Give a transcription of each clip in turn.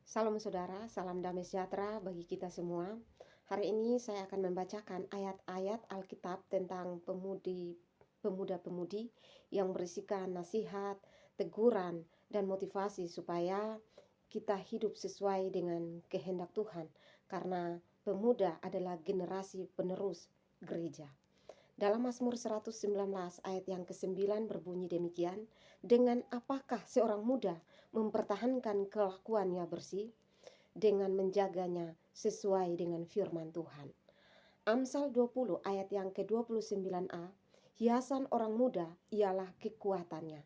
Salam saudara, salam damai sejahtera bagi kita semua. Hari ini saya akan membacakan ayat-ayat Alkitab tentang pemuda-pemudi yang berisikan nasihat, teguran, dan motivasi supaya kita hidup sesuai dengan kehendak Tuhan, karena pemuda adalah generasi penerus gereja. Dalam Mazmur 119 ayat yang ke-9 berbunyi demikian, dengan apakah seorang muda mempertahankan kelakuannya bersih? Dengan menjaganya sesuai dengan firman Tuhan. Amsal 20 ayat yang ke-29a, hiasan orang muda ialah kekuatannya.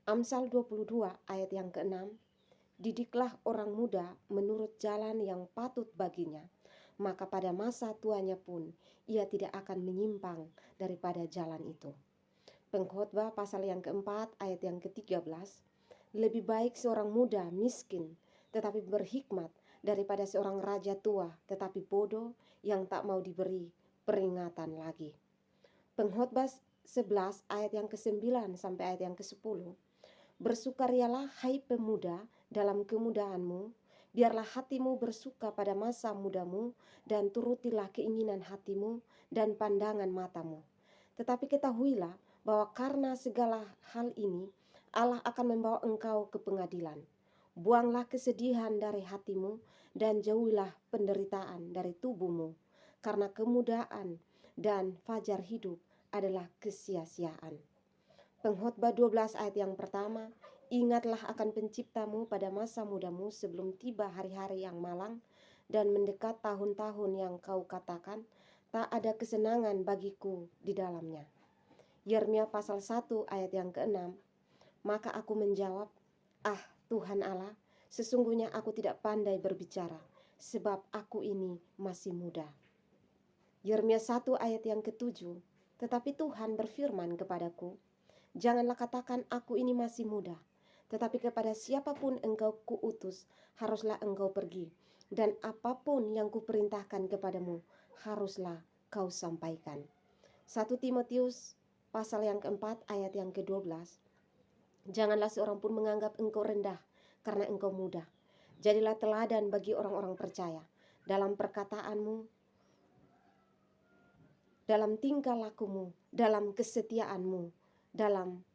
Amsal 22 ayat yang ke-6, didiklah orang muda menurut jalan yang patut baginya, maka pada masa tuanya pun ia tidak akan menyimpang daripada jalan itu. Pengkhotbah pasal yang keempat ayat yang ke-13, lebih baik seorang muda miskin tetapi berhikmat daripada seorang raja tua tetapi bodoh yang tak mau diberi peringatan lagi. Pengkhotbah 11 ayat yang ke-9 sampai ayat yang ke-10, bersukarialah hai pemuda dalam kemudaanmu, biarlah hatimu bersuka pada masa mudamu, dan turutilah keinginan hatimu dan pandangan matamu. Tetapi ketahuilah bahwa karena segala hal ini, Allah akan membawa engkau ke pengadilan. Buanglah kesedihan dari hatimu dan jauhilah penderitaan dari tubuhmu, karena kemudaan dan fajar hidup adalah kesia-siaan. Pengkhotbah 12 ayat yang pertama, ingatlah akan penciptamu pada masa mudamu sebelum tiba hari-hari yang malang dan mendekat tahun-tahun yang kau katakan, tak ada kesenangan bagiku di dalamnya. Yeremia pasal 1 ayat yang ke-6, maka aku menjawab, Tuhan Allah, sesungguhnya aku tidak pandai berbicara, sebab aku ini masih muda. Yeremia 1 ayat yang ke-7, tetapi Tuhan berfirman kepadaku, janganlah katakan aku ini masih muda, tetapi kepada siapapun engkau kuutus, haruslah engkau pergi, dan apapun yang kuperintahkan kepadamu, haruslah kau sampaikan. 1 Timotius pasal yang keempat ayat yang ke-12, janganlah seorang pun menganggap engkau rendah karena engkau muda. Jadilah teladan bagi orang-orang percaya dalam perkataanmu, dalam tingkah lakumu, dalam kesetiaanmu, dalam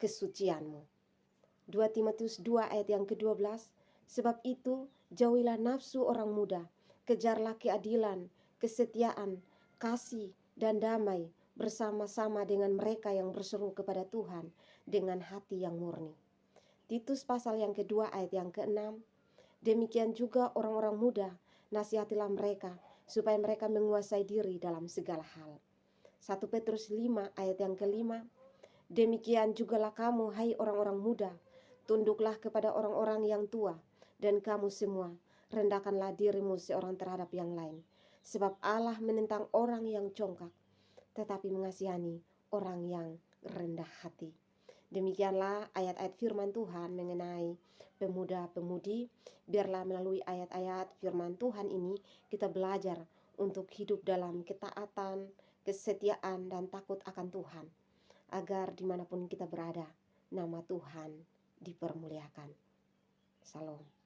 kesucianmu. 2 Timotius 2 ayat yang ke-12, sebab itu jauhilah nafsu orang muda, kejarlah keadilan, kesetiaan, kasih, dan damai bersama-sama dengan mereka yang berseru kepada Tuhan dengan hati yang murni. Titus pasal yang kedua ayat yang ke-6, demikian juga orang-orang muda, nasihatilah mereka supaya mereka menguasai diri dalam segala hal. 1 Petrus 5 ayat yang ke-5, demikian jugalah kamu hai orang-orang muda, tunduklah kepada orang-orang yang tua, dan kamu semua rendahkanlah dirimu seorang terhadap yang lain, sebab Allah menentang orang yang congkak, tetapi mengasihani orang yang rendah hati. Demikianlah ayat-ayat firman Tuhan mengenai pemuda-pemudi. Biarlah melalui ayat-ayat firman Tuhan ini kita belajar untuk hidup dalam ketaatan, kesetiaan, dan takut akan Tuhan, agar dimanapun kita berada, nama Tuhan dipermuliakan. Salam.